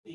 దేవుని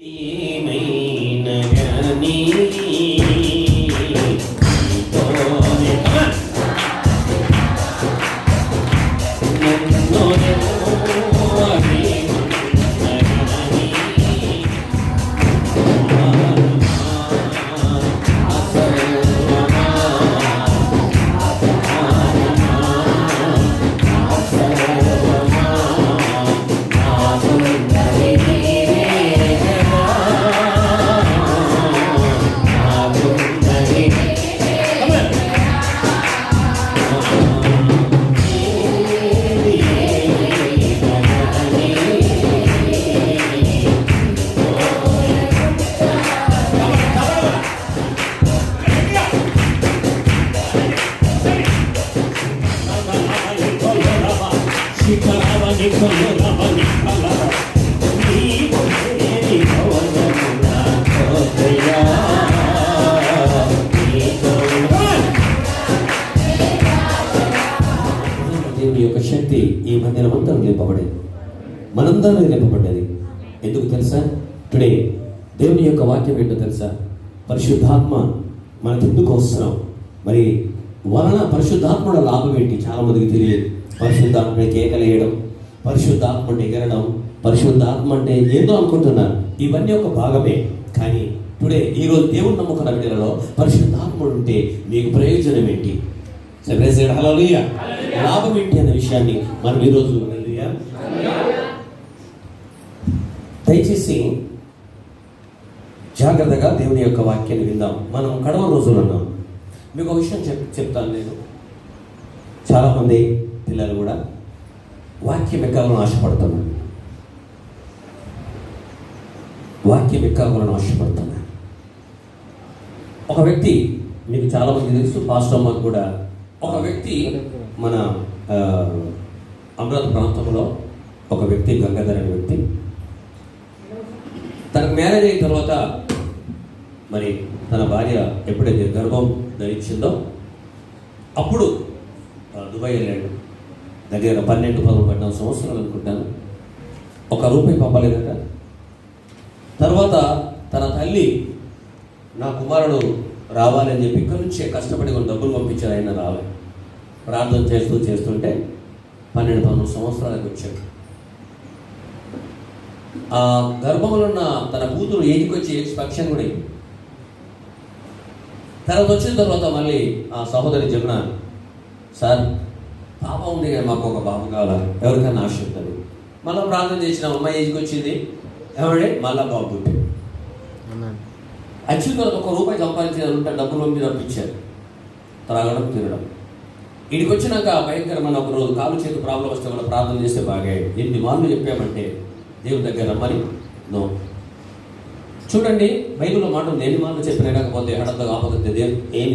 యొక్క శక్తి ఈ మందిరమంతా నింపబడేది, మనందరూ నింపబడ్డది. ఎందుకు తెలుసా? టుడే దేవుని యొక్క వాక్యం ఏంటో తెలుసా? పరిశుద్ధాత్మ మనకు ఎందుకు అవసరం, మరి వలన పరిశుద్ధాత్మల లాభం ఏంటి చాలా మందికి తెలియదు. పరిశుద్ధాత్మ కేకలేయడం, పరిశుద్ధాత్మ అంటే ఎగరడం, పరిశుద్ధాత్మ అంటే ఏందో అనుకుంటున్నారు. ఇవన్నీ ఒక భాగమే. కానీ టుడే ఈరోజు దేవుని నమ్ముకున్న బిడ్డలలో పరిశుద్ధాత్ముడు ఉంటే మీకు ప్రయోజనం ఏంటి, హల్లెలూయా, లాభం ఏంటి అనే విషయాన్ని మనం ఈరోజు దయచేసి జాగ్రత్తగా దేవుని యొక్క వాక్యాన్ని విందాం. మనం కడవ రోజులు ఉన్నాం. మీకు ఒక విషయం చెప్తాను. నేను చాలామంది పిల్లలు కూడా వాక్యం ఎక్కాలని ఆశపడుతున్నాను, వాక్యం ఎక్కాలని ఆశపడుతున్నాను. ఒక వ్యక్తి, మీకు చాలామంది తెలుసు, పాస్టర్ అమ్మకు కూడా, ఒక వ్యక్తి మన అమరావతి ప్రాంతంలో ఒక వ్యక్తి, గంగాధర్ అనే వ్యక్తి, తనకు మ్యారేజ్ అయిన తర్వాత మరి తన భార్య ఎప్పుడైతే గర్భం ధరించిందో అప్పుడు దుబాయ్ వెళ్ళాడు. దగ్గర 12-14 సంవత్సరాలు అనుకుంటాను. ₹1 పంపలేదట. తర్వాత తన తల్లి నా కుమారుడు రావాలని చెప్పి ఇక్కడి నుంచే కష్టపడి కొన్ని డబ్బులు పంపించారు. ఆయన రావాలి. ప్రార్థన చేస్తుంటే 12-13 సంవత్సరాలకు వచ్చాడు. ఆ గర్భంలో ఉన్న తన కూతురు ఏజ్కి వచ్చి ఫంక్షన్ కూడా అయింది. తర్వాత వచ్చిన తర్వాత మళ్ళీ ఆ సహోదరి చెప్పిన, సార్ పాప ఉంది కానీ మాకు ఒక బాబు కావాలా, ఎవరికైనా ఆశ ఉంటుంది. మళ్ళీ ప్రార్థన చేసిన అమ్మాయి ఏజ్కి వచ్చింది, ఏమంటే మళ్ళా బాబు పుట్టాడు. వచ్చిన తర్వాత ₹1 సంపాదించాలంటే డబ్బులు పంపి పంపించారు. త్రాగడం, తినడం. ఇడికి వచ్చినాక భయంకరమైన ఒక రోజు కాలు చేతి ప్రాబ్లం వస్తే కూడా ప్రార్థన చేస్తే బాగా 8 మార్లు చెప్పామంటే దేవుని దగ్గర రమ్మని నో. చూడండి, బైబిల్లో మాట ఉంది, 8 మార్లు చెప్పినా కాకపోతే హఠాత్తుగా కాకపోతే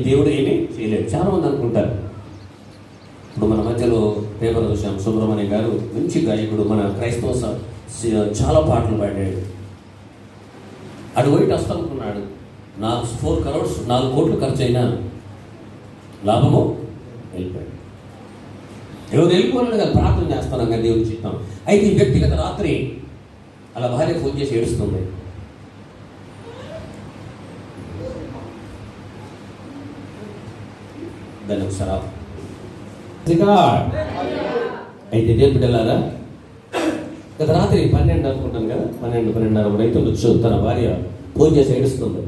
దేవుడు ఏమీ చేయలేదు. చాలా మంది అనుకుంటారు. ఇప్పుడు మన మధ్యలో పేపర్ చూసాం, సుబ్రహ్మణ్యం గారు మంచి గాయకుడు, మన క్రైస్తవ చాలా పాటలు పాడాడు. అటు పోయి వస్తాం అనుకున్నాడు. 4 crores 4 కోట్లు ఖర్చు అయినా లాభము వెళ్ళిపోయాడు. ఎవరు వెళ్ళిపోయినాడు కదా, ప్రార్థన చేస్తాను కదా దేవుని చిత్తం. అయితే ఈ వ్యక్తిగత రాత్రి అలా భార్య ఫోన్ చేసి ఏడుస్తుంది. దాన్ని ఒకసారి అయితే దేని బిడ్డలారా, గత రాత్రి 12 అనుకుంటాను కదా, 12-12:30 కూడా అయితే వచ్చు. తన భార్య ఫోన్ చేసి ఏడుస్తుంది,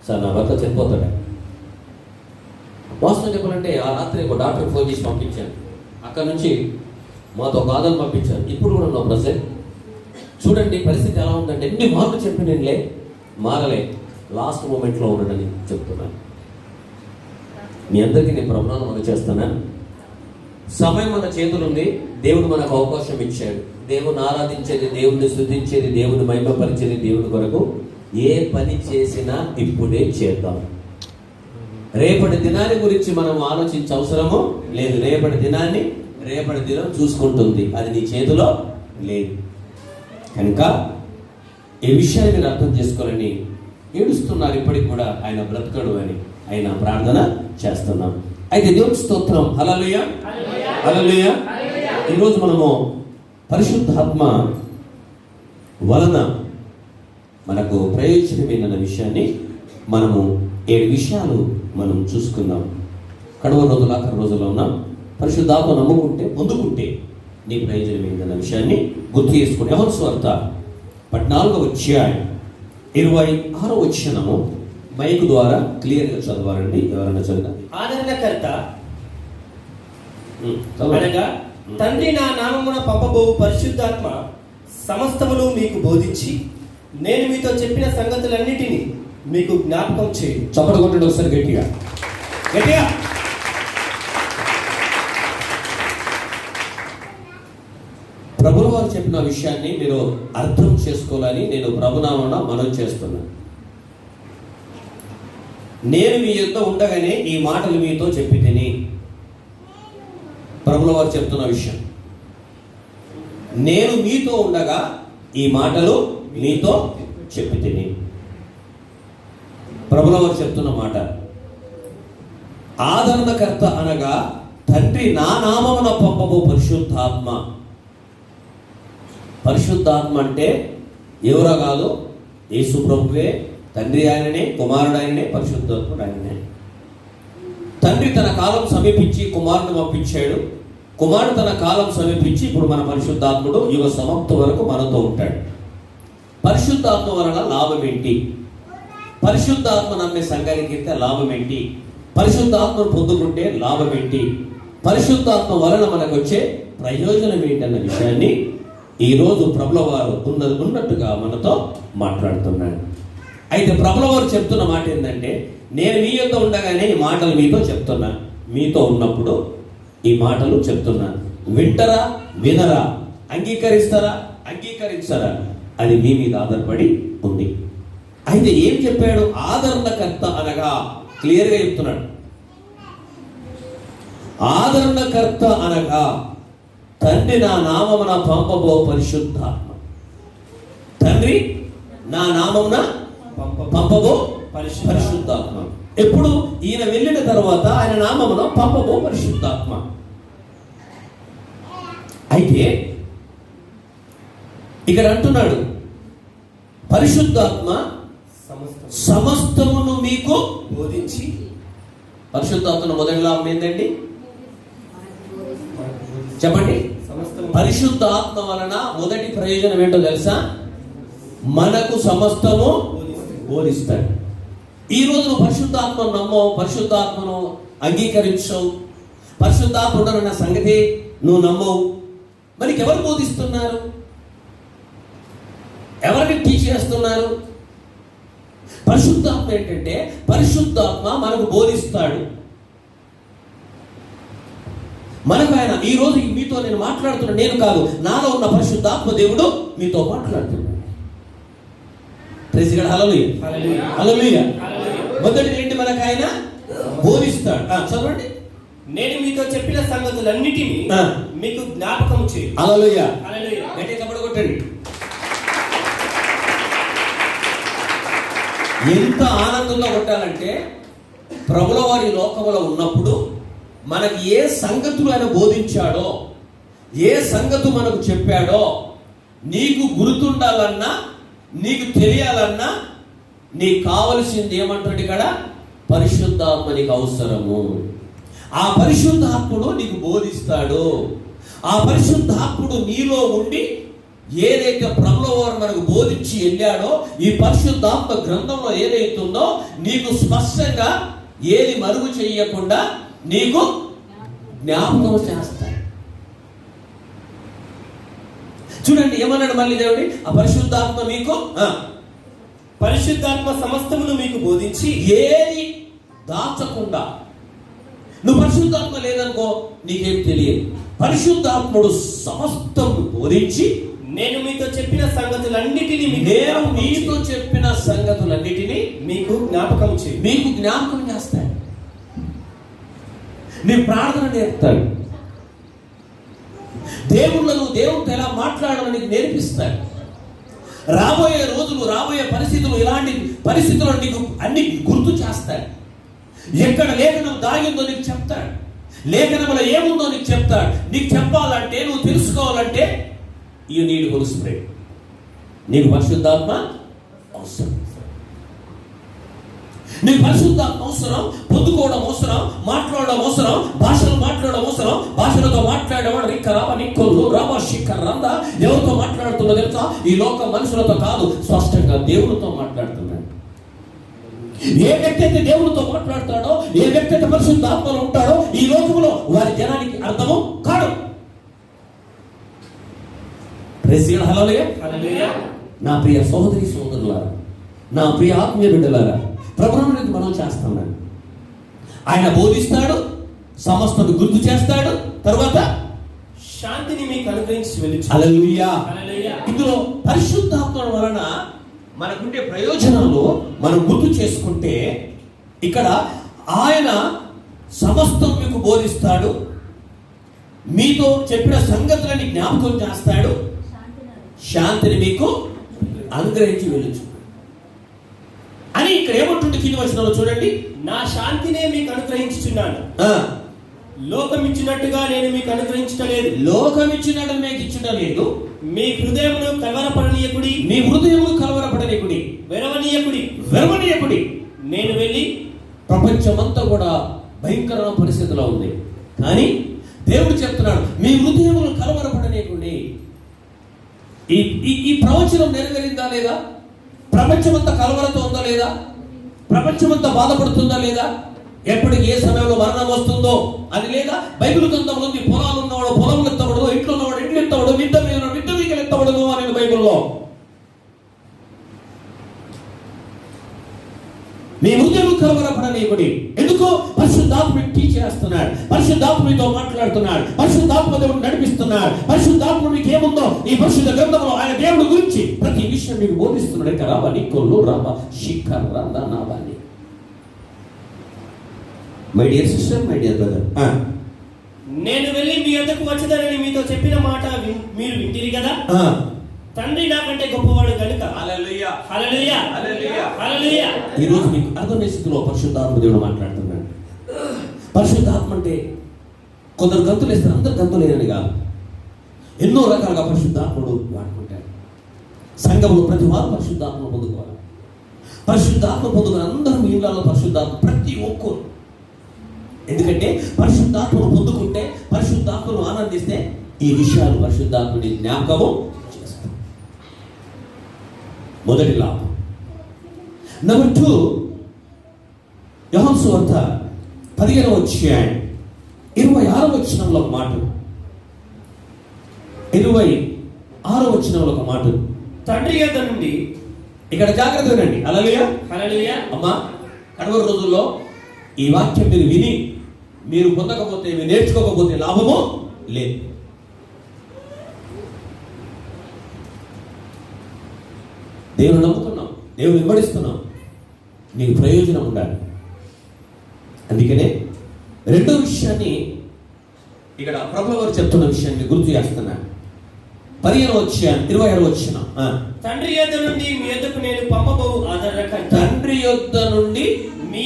సార్ నా భర్త చనిపోతాడు. వాస్తవం చెప్పాలంటే ఆ రాత్రి ఒక డాక్టర్కి ఫోన్ చేసి పంపించాను. అక్కడ నుంచి మాతో ఒక ఆదరణ పంపించాను. ఇప్పుడు కూడా నా ప్రజెంట్ చూడండి పరిస్థితి ఎలా ఉందంటే, ఎన్ని మార్లు చెప్పి నేనులే మారలే, లాస్ట్ మూమెంట్లో ఉన్నాడని చెప్తున్నాను. మీ అందరికీ నేను ప్రమాణం మనం చేస్తున్నాను. సమయం మన చేతులు ఉంది. దేవుడు మనకు అవకాశం ఇచ్చాడు. దేవుని ఆరాధించేది, దేవుని స్తుతించేది, దేవుని మహిమపరిచేది దేవుని కొరకు ఏ పని చేసినా ఇప్పుడే చేద్దాం. రేపటి దినాన్ని గురించి మనం ఆలోచించే అవసరము లేదు. రేపటి దినాన్ని రేపటి దినం చూసుకుంటుంది, అది నీ చేతిలో లేదు. కనుక ఈ విషయాన్ని మీరు అర్థం చేసుకోవాలని ఏడుస్తున్నారు. ఇప్పటికి కూడా ఆయన బ్రతకడు అని ఆయన ప్రార్థన చేస్తున్నాం. అయితే దేవుని స్తోత్రం, హల్లెలూయా హల్లెలూయా. ఈరోజు మనము పరిశుద్ధాత్మ వలన మనకు ప్రయోజనమైన విషయాన్ని మనము 7 విషయాలు మనం చూసుకుందాం. కడవ రోజులు ఆఖరి రోజుల్లో ఉన్నాం. పరిశుద్ధాత్మ నమ్ముకుంటే పొందుకుంటే నీ ప్రయోజనం ఏంటన్న విషయాన్ని గుర్తు చేసుకుని యోహాను సువార్త 14వ అధ్యాయం 26వ వచనము మైకు ద్వారా క్లియర్గా చదవాలండి. ఎవరైనా చదివినా. ఆదరణకర్త అనగా తండ్రి నా నామమున పంపబోవు పరిశుద్ధాత్మ సమస్తమును మీకు బోధించి నేను మీతో చెప్పిన సంగతులన్నిటినీ మీకు జ్ఞాపకం చేయండి. చప్పట్లు కొట్టండి ఒకసారి గట్టిగా గట్టిగా. ప్రభుల వారు చెప్పిన విషయాన్ని మీరు అర్థం చేసుకోవాలని నేను ప్రభునామమున మనవి చేస్తున్నాను. నేను మీ యొద్ద ఉండగానే ఈ మాటలు మీతో చెప్పి తిని, ప్రభుల వారు చెప్తున్న విషయం, నేను మీతో ఉండగా ఈ మాటలు మీతో చెప్పి తిని. ప్రభుల వారు చెప్తున్న మాట, ఆదరణకర్త అనగా తండ్రి నా నామమున పంపబో పరిశుద్ధాత్మ. పరిశుద్ధాత్మ అంటే ఎవరో కాదు, యేసు ప్రభువే. తండ్రి ఆయననే, కుమారుడు ఆయననే, పరిశుద్ధాత్ముడు ఆయననే. తండ్రి తన కాలం సమీపించి కుమారుడు పంపించాడు. కుమారుడు తన కాలం సమీపించి ఇప్పుడు మన పరిశుద్ధాత్ముడు యుగ సమాప్తి వరకు మనతో ఉంటాడు. పరిశుద్ధాత్మ వలన లాభం ఏంటి? పరిశుద్ధాత్మ నమ్మే సంఘానికి అయితే లాభం ఏంటి? పరిశుద్ధాత్మను పొందుకుంటే లాభం ఏంటి? పరిశుద్ధాత్మ వలన మనకు వచ్చే ప్రయోజనం ఏంటన్న విషయాన్ని ఈరోజు ప్రభుల వారు ఉన్నట్టుగా మనతో మాట్లాడుతున్నాడు. అయితే ప్రభుల వారు చెప్తున్న మాట ఏంటంటే, నేను మీ యొద్ద ఉండగానే ఈ మాటలు మీతో చెప్తున్నా. మీతో ఉన్నప్పుడు ఈ మాటలు చెప్తున్నాను. వింటరా వినరా, అంగీకరిస్తారా అంగీకరించరా, అది మీ మీద ఆధారపడి ఉంది. అయితే ఏం చెప్పాడు? ఆదరణకర్త అనగా క్లియర్గా చెప్తున్నాడు. ఆదరణకర్త అనగా తండ్రి నా నామమున పంపబో పరిశుద్ధాత్మ. తండ్రి నా నామమున పంపబో పరిశుద్ధాత్మ. ఎప్పుడు? ఈయన వెళ్ళిన తర్వాత ఆయన నామమున పంపబో పరిశుద్ధాత్మ. అయితే ఇక్కడ అంటున్నాడు, పరిశుద్ధాత్మ సమస్తమును మీకు బోధించి. పరిశుద్ధాత్మ మొదటి లాభం ఏంటండి? చెప్పండి. పరిశుద్ధాత్మ వలన మొదటి ప్రయోజనం ఏంటో తెలుసా? మనకు సమస్తము బోధిస్తాడు. ఈ రోజు నువ్వు పరిశుద్ధాత్మను నమ్మవు, పరిశుద్ధాత్మను అంగీకరించవు, పరిశుద్ధాత్మ ఉండనన్న సంగతి నువ్వు నమ్మవు. మరి ఎవరు బోధిస్తున్నారు? ఎవరిని టీచ్ చేస్తున్నారు? పరిశుద్ధాత్మ ఏంటంటే, పరిశుద్ధాత్మ మనకు బోధిస్తాడు. మనకు ఆయన ఈ రోజు మీతో నేను మాట్లాడుతున్నా, నేను కాదు, నాలో ఉన్న పరిశుద్ధాత్మ దేవుడు మీతో మాట్లాడుతున్నాడు. Praise God. Hallelujah hallelujah. మొదటి ఏంటి? మనకు ఆయన బోధిస్తాడు. చదవండి. నేను మీతో చెప్పిన సంగతులన్నిటినీ మీకు జ్ఞాపకం చేయండి. హల్లెలూయా హల్లెలూయా. గట్టిగా చప్పట్లు కొట్టండి. ఎంత ఆనందంగా కొట్టాలంటే, ప్రభుల వారి లోకములో ఉన్నప్పుడు మనకి ఏ సంగతులు ఆయన బోధించాడో, ఏ సంగతు మనకు చెప్పాడో, నీకు గుర్తుండాలన్నా, నీకు తెలియాలన్నా, నీకు కావలసింది ఏమంటాడు ఇక్కడ? పరిశుద్ధాత్మ నీకు అవసరము. ఆ పరిశుద్ధాత్ముడు నీకు బోధిస్తాడు. ఆ పరిశుద్ధాత్ముడు నీలో ఉండి ఏదైతే ప్రభుల వారు మనకు బోధించి వెళ్ళాడో, ఈ పరిశుద్ధాత్మ గ్రంథంలో ఏదైతుందో నీకు స్పష్టంగా ఏది మరుగు చేయకుండా నీకు జ్ఞాపకం చేస్తాడు. చూడండి ఏమన్నాడు మళ్ళీ దేవుడి? ఆ పరిశుద్ధాత్మ మీకు పరిశుద్ధాత్మ సమస్తమును మీకు బోధించి. ఏది దాచకుండా. నువ్వు పరిశుద్ధాత్మ లేదనుకో, నీకేం తెలియదు. పరిశుద్ధాత్ముడు సమస్తం బోధించి నేను మీతో చెప్పిన సంగతులన్నిటినీ మీకు జ్ఞాపకం చేస్తాడు. మీకు జ్ఞాపకం చేస్తాడు. నీ ప్రార్థన నేర్పుతాడు. దేవుడితో ఎలా మాట్లాడాలని నీకు నేర్పిస్తాడు. రాబోయే రోజులు, రాబోయే పరిస్థితులు, ఇలాంటి పరిస్థితుల్లో నీకు అన్ని గుర్తు చేస్తాడు. ఎక్కడ లేఖనం దాగిందో నీకు చెప్తాడు. లేఖనంలో ఏముందో నీకు చెప్తాడు. నీకు చెప్పాలంటే, నువ్వు తెలుసుకోవాలంటే యు నీడ్ హోలీ స్పిరిట్. నీకు పరిశుద్ధాత్మ అవసరం. నీ పరిశుద్ధాత్మ అవసరం, పొందుకోవడం అవసరం, మాట్లాడడం అవసరం, భాషలు మాట్లాడడం అవసరం. భాషలతో మాట్లాడేవాడు రిక్కరాబ నిక్కొల్లు రాబా శిఖర్ రంద ఎవరితో మాట్లాడుతుందో తెలుసా? ఈ లోక మనుషులతో కాదు, స్పష్టంగా దేవునితో మాట్లాడుతున్నాడు. ఏ వ్యక్తి అయితే దేవునితో మాట్లాడతాడో, ఏ వ్యక్తి అయితే పరిశుద్ధాత్మలో ఉంటాడో ఈ లోకంలో వారి జనానికి అర్థము కాడు. నా ప్రియ సోదరి సోదరులారా, నా ప్రియ ఆత్మీయ బిడ్డలారా, ప్రభువునికి మనం చేస్తున్నాడు. ఆయన బోధిస్తాడు, సమస్తను గుర్తు చేస్తాడు, తర్వాత శాంతిని మీకు అనుగ్రహించి వెళ్ళి. హల్లెలూయా. ఇందులో పరిశుద్ధాత్మ వలన మనకుండే ప్రయోజనాలు మనం గుర్తు చేసుకుంటే, ఇక్కడ ఆయన సమస్తం మీకు బోధిస్తాడు, మీతో చెప్పిన సంగతులని జ్ఞాపకం చేస్తాడు, శాంతిని మీకు అనుగ్రహించి వెళ్ళొచ్చు అని ఇక్కడ ఏమంటుంది కింది వచనంలో చూడండి. నా శాంతినే మీకు అనుగ్రహించుచున్నాను, లోకం ఇచ్చినట్టుగా నేను మీకు అనుగ్రహించలేదు. లోకం ఇచ్చినట్టు మీకు ఇచ్చడం లేదు. మీ హృదయమును కలవరపడనీయకుడి, మీ హృదయమును కలవరపడనీయకుడి, వెరవనీయకుడి. నేను వెళ్ళి, ప్రపంచమంతా కూడా భయంకరమైన పరిస్థితిలో ఉంది, కానీ దేవుడు చెప్తున్నాడు మీ హృదయమును కలవరపడనీయకుడి. ఈ ప్రవచనం నెరవేరిందా లేదా? ప్రపంచమంతా కలవరతో ఉందా లేదా? ప్రపంచమంతా బాధపడుతుందా లేదా? ఎప్పటికి ఏ సమయంలో మరణం వస్తుందో అది లేదా? బైబిల్ గ్రంథంలో ఉంది, పొలాలు ఉన్నవాడు పొలం ఎత్తబడదు, ఇంట్లో ఉన్నవాడు ఇంట్లో ఎత్తబడు, మిద్ద మీద ఎత్తబడదు అనేది బైబిల్లో. మీ హృదయం కలవరపడనీయకుడి. ఎందుకో? పరిశుద్ధాత్మ టీచ్ చేస్తున్నాడు, పరిశుద్ధాత్మ మీతో మాట్లాడుతున్నాడు, పరిశుద్ధాత్మ దేవుడు నడిపిస్తున్నాడు. పరిశుద్ధాత్మ మీకు ఏముందో ఈ పరిశుద్ధ గ్రంథంలో ఆయన దేవుడి గురించి ప్రతి విషయం మీకు బోధిస్తున్నాడు. ఇక రాబా నిక్కొల్లు రాబా శిఖర్ రంద నాబాని. My dear sister, my dear brother, నేను వెళ్ళి మీ వద్దకు వచ్చేదానని మీతో చెప్పిన మాట మీరు వింటిరి కదా. తండ్రి నాకంటే గొప్పవాడు కనుక. హల్లెలూయా, హల్లెలూయా, హల్లెలూయా, హల్లెలూయా. ఈ రోజు మీకు అర్థమయ్యే స్థితిలో పరిశుద్ధాత్మ దేవుడు మాట్లాడుతున్నాడు. పరిశుద్ధాత్మ అంటే కొందరు గంతులు వేస్తారు, అందరు గంతులు లేరని కాదు. ఎన్నో రకాలుగా పరిశుద్ధాత్ముడు వాడుకుంటాడు. సంఘంలో ప్రతి వారు పరిశుద్ధాత్మను పొందుకోవాలి. పరిశుద్ధాత్మ పొందుకుని అందరూ మీ ఇళ్లలో పరిశుద్ధాత్మ ప్రతి ఒక్కరు. ఎందుకంటే పరిశుద్ధాత్మను పొందుకుంటే, పరిశుద్ధాత్మను ఆనందిస్తే ఈ విషయాలు పరిశుద్ధాత్ముడి జ్ఞాపకము చేస్తాం. మొదటి లాభం. నెంబర్ 2, యోహాను సువార్త 15వ అధ్యాయం 26వ వచనంలో ఒక మాట, 26వ వచనంలో ఒక మాట. తండ్రి యొద్ద నుండి, ఇక్కడ జాగ్రత్త వినండి. హల్లెలూయా, హల్లెలూయా. అమ్మా, కడవరి రోజుల్లో ఈ వాక్యం మీరు విని మీరు పొందకపోతే, మీరు నేర్చుకోకపోతే లాభము లేదు. దేవుని నమ్ముతున్నాం, దేవుని వెంబడిస్తున్నాం, నీకు ప్రయోజనం ఉండాలి. అందుకనే రెండో విషయాన్ని ఇక్కడ ప్రభువు వారు చెప్తున్న విషయాన్ని గుర్తు చేస్తున్నాను. 15వ అధ్యాయం 26వ వచనం. తండ్రి యొద్ద నుండి మీ యొద్దకు నేను పంపబోవు ఆదరణకర్త. తండ్రి యొద్ద నుండి మీ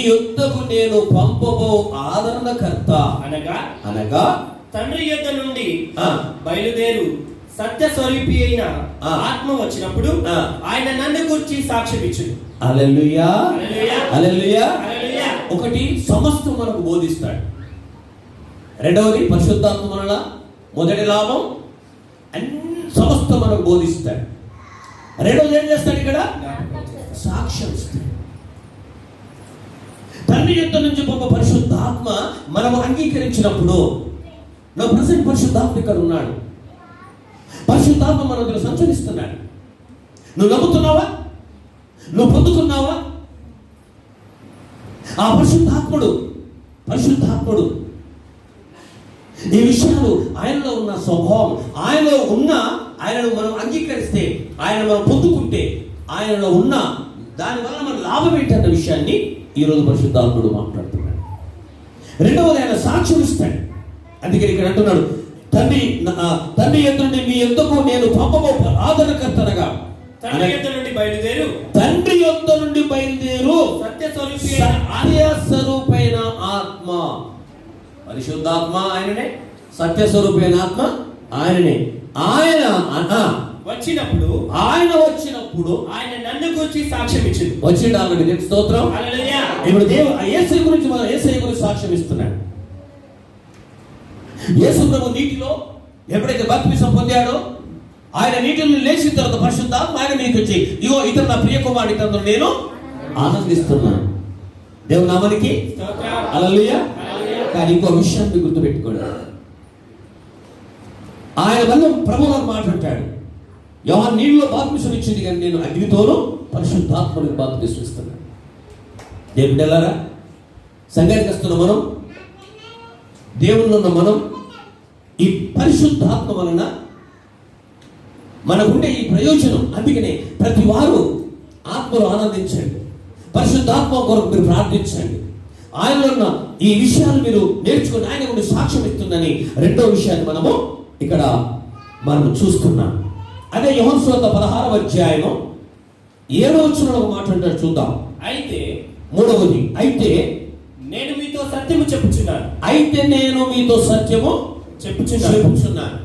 యొద్దకు నేను పంపబో ఆదరణకర్త అనగా తండ్రి యొద్ద నుండి బయలుదేరు సత్య స్వరూపి అయిన ఆత్మ వచ్చినప్పుడు ఆయన నన్ను గురించి సాక్ష్యమిచ్చును. హల్లెలూయా, హల్లెలూయా. హల్లెలూయా. ఒకటి, సమస్తం మనకు బోధిస్తాడు. రెండవది, పరిశుద్ధాత్మ వలన మొదటి లాభం సమస్తం మనకు బోధిస్తాడు. రెండవది ఏం చేస్తాడు? ఇక్కడ సాక్ష్యం ఇస్తాడు. తండ్రి యొద్ద నుంచి పంప పరిశుద్ధాత్మ మనము అంగీకరించినప్పుడు, నా ప్రజెంట్ పరిశుద్ధాత్మ ఇక్కడ ఉన్నాడు, పరిశుద్ధాత్మ మన దగ్గర సంచరిస్తున్నాడు. నువ్వు నమ్ముతున్నావా? నువ్వు పొందుకున్నావా? ఆ పరిశుద్ధాత్ముడు ఈ విషయాలు ఆయనలో ఉన్న స్వభావం, ఆయనలో ఉన్న ఆయనను మనం అంగీకరిస్తే, ఆయన మనం పొందుకుంటే, ఆయనలో ఉన్న దానివల్ల మన లాభం ఏంటన్న విషయాన్ని ఈరోజు పరిశుద్ధాత్ముడు మాట్లాడుతున్నాడు. రెండవది, ఆయన సాక్ష్యం ఇస్తాడు. అందుకని ఇక్కడ అంటున్నాడు, తండ్రి యొద్ద నుండి మీ యొద్దకు నేను పంపబో ఆదరణకర్తనగా. తండ్రి యొద్ద నుండి బయలుదేరు సత్య స్వరూపైన ఆత్మ. పరిశుద్ధాత్మ ఆయననే, సత్య స్వరూపైన ఆత్మ ఆయననే. ఆయన వచ్చినప్పుడు ఆయన నన్ను గురించి సాక్ష్యం ఇచ్చింది. వచ్చిండు ఆల్రెడీ. దేవునికి స్తోత్రం. హల్లెలూయా. ఇప్పుడు యేసు గురించి సాక్ష్యం ఇస్తున్నాడు. యేసు ప్రభు నీటిలో ఎప్పుడైతే బాప్తిసం పొందాడో, ఆయన నీటిలో లేచిన తర్వాత పరిశుద్ధాత్మ ఆయన మీకు వచ్చి, ఇగో ఇతను నా ప్రియ కుమారుడు, ఇతను నేను ఆనందిస్తున్నాను. దేవుని నామానికి హల్లెలూయా. కానీ ఇంకో విషయాన్ని గుర్తుపెట్టుకోండి, ఆయన వల్ల ప్రభు మాట్లాడతాడు, యోహాను నీళ్ళలో బాప్తిసం ఇచ్చింది కానీ నేను అగ్నితోనూ పరిశుద్ధాత్మనికి బాప్తిసం ఇస్తున్నాను. దేవుని బిడ్డలారా, సంఘానికి వస్తున్న మనం, దేవుళ్ళు ఉన్న మనం, ఈ పరిశుద్ధాత్మ వలన మనకుండే ఈ ప్రయోజనం. అందుకనే ప్రతి వారు ఆత్మలో ఆనందించండి, పరిశుద్ధాత్మ కొరకు మీరు ప్రార్థించండి. ఆయనలో ఉన్న ఈ విషయాలు మీరు నేర్చుకుని ఆయన కూడా సాక్ష్యం ఇస్తుందని రెండో విషయాన్ని ఇక్కడ మనం చూస్తున్నాం. అదే యోహాను సువార్త 16వ అధ్యాయం 7వ వచనంలో ఒక మాట అంటాడు, చూద్దాం. అయితే మూడవది, అయితే నేను మీతో సత్యము చెప్పుచున్నాను. అయితే నేను మీతో సత్యము చెప్పుచున్నాను.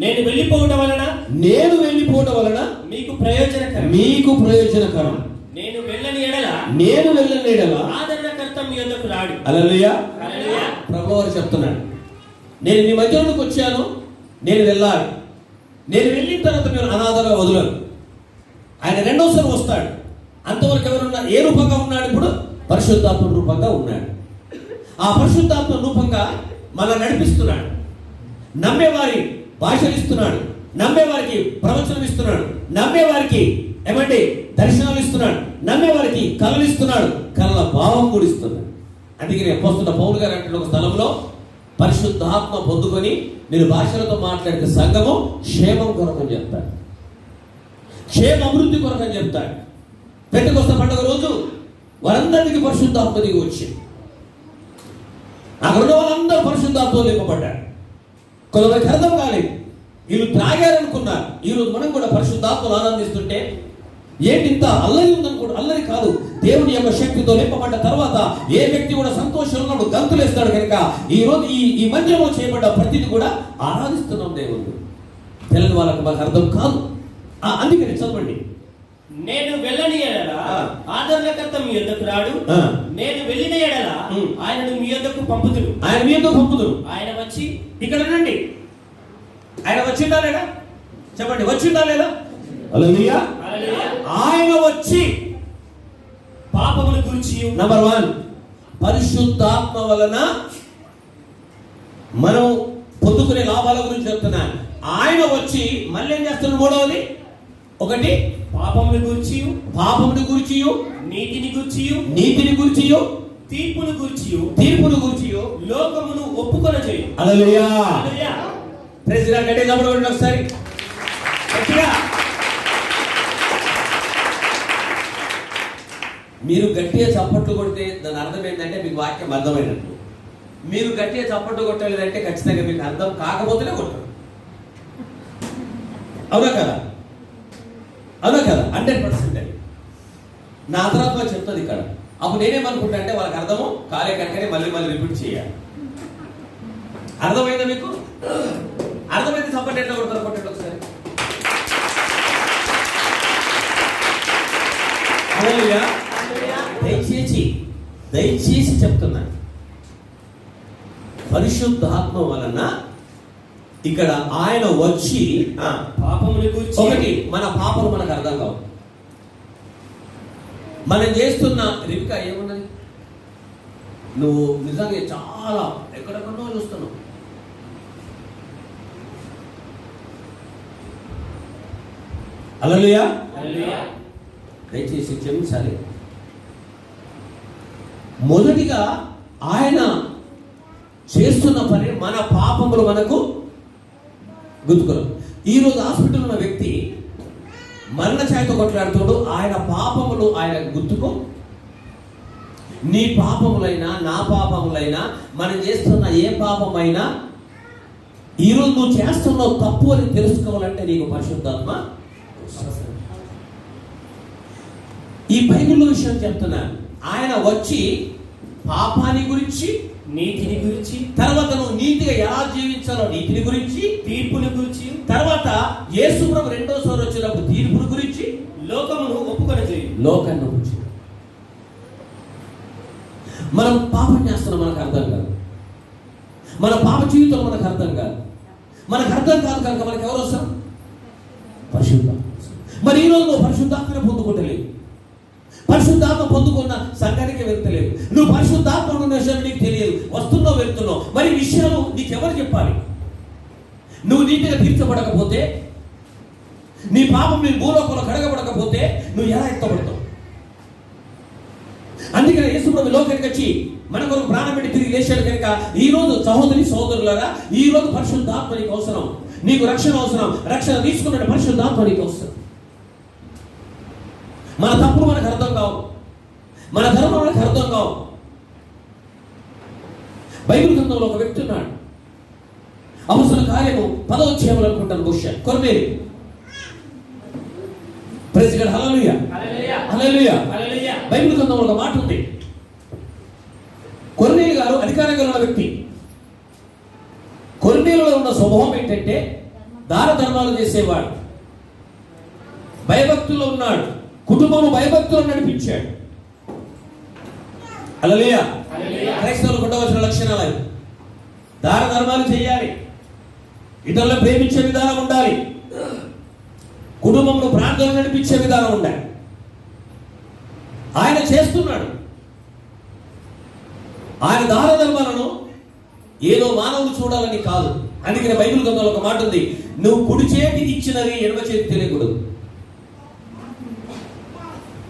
నేను వెళ్ళిపోవడం వలన మీకు ప్రయోజనకరం. నేను వెళ్ళని ఎడల ఆదరణకర్త మీ యొద్దకు రాడు. హల్లెలూయా. ప్రభువు చెప్తున్నాడు, నేను మీ మధ్యలోకి వచ్చాను, నేను వెళ్ళాలి. నేను వెళ్ళిన తర్వాత మీరు అనాథగా వదలను. ఆయన రెండోసారి వస్తాడు. అంతవరకు ఎవరున్నారు? ఏ రూపంగా ఉన్నాడు? ఇప్పుడు పరిశుద్ధాత్మ రూపంగా ఉన్నాడు. ఆ పరిశుద్ధాత్మ రూపంగా మనం నడిపిస్తున్నాడు. నమ్మేవారి భాషలు ఇస్తున్నాడు, నమ్మేవారికి ప్రవచనం ఇస్తున్నాడు, నమ్మేవారికి ఏమంటే దర్శనాలు ఇస్తున్నాడు, నమ్మేవారికి కళలు ఇస్తున్నాడు, కళల భావం కూడా ఇస్తున్నాడు. అందుకని అపోస్తలుడైన పౌలు గారు అంటే ఒక స్థలంలో పరిశుద్ధాత్మ పొందుకొని మీరు భాషలతో మాట్లాడితే సంఘము క్షేమం కొరకని చెప్తాడు, క్షేమ అభివృద్ధి కొరకని చెప్తాడు. పెంటెకొస్తు పండుగ రోజు వారందరికీ పరిశుద్ధాత్మ దిగి వచ్చింది. అక్కడ ఉన్న వాళ్ళందరూ పరిశుద్ధాత్మతో నింపబడ్డారు. కొంతమందికి అర్థం కాలేదు, వీళ్ళు త్రాగారనుకున్నారు. ఈరోజు మనం కూడా పరిశుద్ధాత్మను ఆనందిస్తుంటే ఏంటి ఇంత అల్లరి ఉందనుకోండి. అల్లరి కాదు, దేవుని యొక్క శక్తితో నింపబడ్డ తర్వాత ఏ వ్యక్తి కూడా సంతోషంలో ఉన్నప్పుడు గంతులేస్తాడు. కనుక ఈరోజు ఈ మందిరంలో చేయబడ్డ ప్రతిది కూడా ఆరాధిస్తున్నాం దేవుడు. తెలియని వాళ్ళకి మాకు అర్థం కాదు. అందుకని చదవండి, నేను వెళ్ళని ఎడల ఆదరణకర్త మీ యొద్దకు రాడు. నేను వెళ్ళిన ఎడల ఆయనను మీ యొద్దకు పంపుదును. ఆయన వచ్చి ఇక్కడ రండి. ఆయన వచ్చిందా లేదా? చెప్పండి, వచ్చిందా లేదా? హల్లెలూయా. ఆయన వచ్చి పాపముల గురించి నంబర్ 1 పరిశుద్ధాత్మ వలన మనం పొందుకునే లాభాల గురించి చెప్తున్నాను. ఆయన వచ్చి మళ్ళీ ఏం చేస్తున్నాడు? మూడవది, ఒకటి పాపముల గురించి, నీతిని గురించి, తీర్పును గురించి లోకమును ఒప్పుకొన చేయి. హల్లెలూయా. Praise the Lord. గట్టిగా చప్పట్లు ఒకసారి గట్టిగా. మీరు గట్టిగా చప్పట్లు కొడితే దాని అర్థం ఏంటంటే మీకు వాక్యం అర్థమైనట్టు. మీరు గట్టిగా చప్పట్లు కొట్టలేదంటే ఖచ్చితంగా మీకు అర్థం కాకపోతేనే కొట్టరు. అవునా కదా? 100% అది నా అంతరాత్మ చెప్తుంది ఇక్కడ. అప్పుడు నేనేమనుకుంటా అంటే వాళ్ళకి అర్థము కాలే కనుకనే మళ్ళీ రిపీట్ చేయాలి. అర్థమైందా మీకు? అర్థమైతే చప్పట్లు ఎట్లా కొడతారు? కొట్టండి ఒకసారి. దయచేసి చెప్తున్నాను, పరిశుద్ధాత్మ వలన ఇక్కడ ఆయన వచ్చి పాపముల గురించి, ఒకటి మన పాపలు మనకు అర్థం కావు. మనం చేస్తున్న రివిక ఏమున్నది? నువ్వు నిజంగా చాలా ఎక్కడెక్కడో చూస్తున్నావు. హల్లెలూయా. దయచేసి క్షమించాలి. మొదటిగా ఆయన చేస్తున్న పని మన పాపములు మనకు గుర్తుకురావు. ఈరోజు హాస్పిటల్ ఉన్న వ్యక్తి మరణ ఛాయతో కొట్లాడుతాడు. ఆయన పాపములు ఆయన గుర్తుకు, నీ పాపములైనా నా పాపములైనా మనం చేస్తున్న ఏ పాపమైనా ఈరోజు నువ్వు చేస్తున్నావు తప్పు అని తెలుసుకోవాలంటే నీకు పరిశుద్ధాత్మ. ఈ బైబిల్లో విషయం చెప్తున్నాను. ఆయన వచ్చి పాపాన్ని గురించి, నీతిని గురించి, తర్వాత నువ్వు నీతిగా ఎలా జీవించాలో నీతిని గురించి, తీర్పుని గురించి, తర్వాత యేసు ప్రభు రెండోసారి వచ్చినప్పుడు తీర్పుని గురించి, లోకమును ఒప్పుకొని చేయి. లోకాన్ని గురించి. మనం పాపం చేస్తున్నాం, మనకు అర్థం కాదు. మన పాప జీవితం మనకు అర్థం కాదు. మనకు అర్థం కాదు కనుక మనకు ఎవరు వస్తారు? పరిశుద్ధాత్మ. మరి ఈరోజు నువ్వు పరిశుద్ధాత్మను పొందుకుంటలేవు, పరిశుద్ధాత్మ పొందుకున్న సంఘానికి వెళ్తలేవు, నువ్వు పరిశుద్ధాత్మ ఉన్న విషయం నీకు తెలియదు, వస్తున్నావు వెళ్తున్నావు. మరి ఈ విషయాలు నీకెవరు చెప్పాలి? నువ్వు నీతిగా తీర్చబడకపోతే, నీ పాపం నీ భూలోకంలో కడగబడకపోతే నువ్వు ఎలా ఎత్తబడతావు? అందుకని యేసుప్రభు లోకానికి వచ్చి మన కొరకు ప్రాణం పెట్టి తిరిగి లేచాడు కనుక ఈ రోజు సహోదరి సహోదరులారా, ఈ రోజు పరిశుద్ధాత్మ నీకు అవసరం. నీకు రక్షణ అవసరం. రక్షణ తీసుకున్న పరిశుద్ధాత్మ నీకు అవసరం. మన తప్పులు మనకు అర్థం కావు, మన ధర్మం మనకు అర్థం కావు. బైబిల్ గ్రంథంలో ఒక వ్యక్తి ఉన్నాడు, అపొస్తలుల కార్యము 10వ అధ్యాయంలో అనుకుంటాను, బహుశా కొర్నేలి. ప్రైజ్ గాడ్, హల్లెలూయా హల్లెలూయా. బైబిల్ గ్రంథంలో ఒక మాట ఉంది. కొర్నేలి గారు అధికారంగా ఉన్న వ్యక్తి. కొర్నేలిలో ఉన్న స్వభావం ఏంటంటే దాన ధర్మాలు చేసేవాడు, భయభక్తుల్లో ఉన్నాడు, కుటుంబం భయభక్తులను నడిపించాడు. హల్లెలూయా. క్రైస్తవులకు ఉండవలసిన లక్షణాలు అవి. దాన ధర్మాలు చేయాలి, ఇతరులను ప్రేమించే విధానం ఉండాలి, కుటుంబంలో ప్రార్థన నడిపించే విధానం ఉండాలి. ఆయన చేస్తున్నాడు. ఆయన దాన ధర్మాలను ఏదో మానవుడు చూడాలని కాదు. అందుకని బైబిల్ గ్రంథంలో ఒక మాట ఉంది, నువ్వు కుడి చేతి ఇచ్చినది ఎడమ చేతి తెలియకూడదు.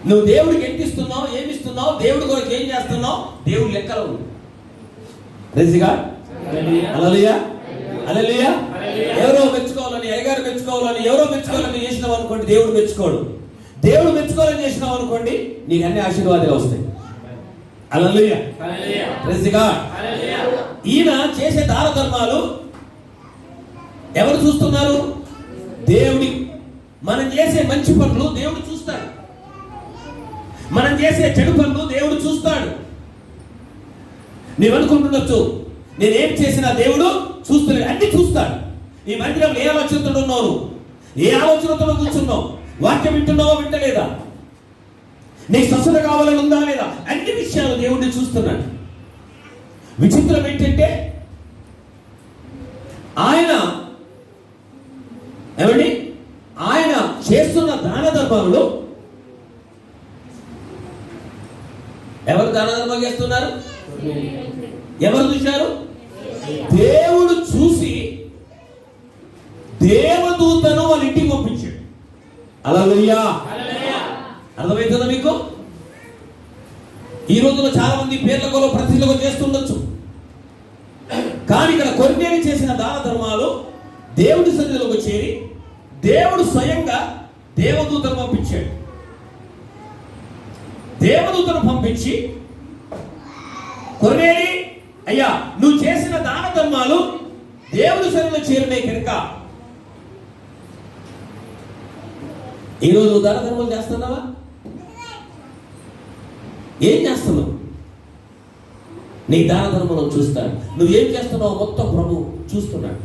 నువ్వు దేవుడికి ఎంత ఇస్తున్నావు, ఏమిస్తున్నావు, దేవుడి కొరకు ఏం చేస్తున్నావు, దేవుడి లెక్కలో ఉంది. హల్లెలూయా హల్లెలూయా. ఎవరో మెచ్చుకోవాలని, అయ్యగారు మెచ్చుకోవాలని, ఎవరో మెచ్చుకోవాలని చేసినావు అనుకోండి, దేవుడు మెచ్చుకోడు. దేవుడు మెచ్చుకోవాలని చేసినావు అనుకోండి, నీకు అన్ని ఆశీర్వాదాలు వస్తాయి. Hallelujah praise God. ఈయన చేసే దాన ధర్మాలు ఎవరు చూస్తున్నారు? దేవుడి. మనం చేసే మంచి పనులు దేవుడు చూస్తాడు, మనం చేసే చెడు పనులు దేవుడు చూస్తాడు. నీవనుకుంటుండొచ్చు, నేనేం చేసినా దేవుడు చూస్తున్నాడు. అన్ని చూస్తాడు. ఈ మందిరంలో ఏ ఆలోచనతో ఉన్నావు, ఏ ఆలోచనతో కూర్చున్నావు, వాక్యం వింటున్నావో వింటలేదా, నీకు స్వస్థత కావాలని ఉందా లేదా, అన్ని విషయాలు దేవుడిని చూస్తున్నాడు. విచిత్రం ఏంటంటే ఆయన ఏమండి, ఆయన చేస్తున్న దాన ధర్మాలు ఎవరు దాన ధర్మాలు చేస్తున్నారు? ఎవరు చూశారు? దేవుడు చూసి దేవదూతను వాళ్ళ ఇంటికి పంపించాడు. హల్లెలూయా. అర్థమవుతుందా మీకు? ఈ రోజుల్లో చాలా మంది పేర్లకో ప్రతిష్టలో చేస్తుండొచ్చు, కానీ ఇక్కడ కొర్నేలి చేసిన దాన ధర్మాలు దేవుడి సన్నిధిలోకి చేరి దేవుడు స్వయంగా దేవదూతను పంపించాడు. దేవదూతను పంపించి, కొర్నేలి అయ్యా, నువ్వు చేసిన దాన ధర్మాలు దేవుడి సన్నిధిలో చేరినాయి కనుక ఈరోజు దాన ధర్మాలు చేస్తున్నావా? ఏం చేస్తున్నావు? నీ దాన ధర్మం చూస్తాడు. నువ్వేం చేస్తున్నావు మొత్తం ప్రభు చూస్తున్నాడు.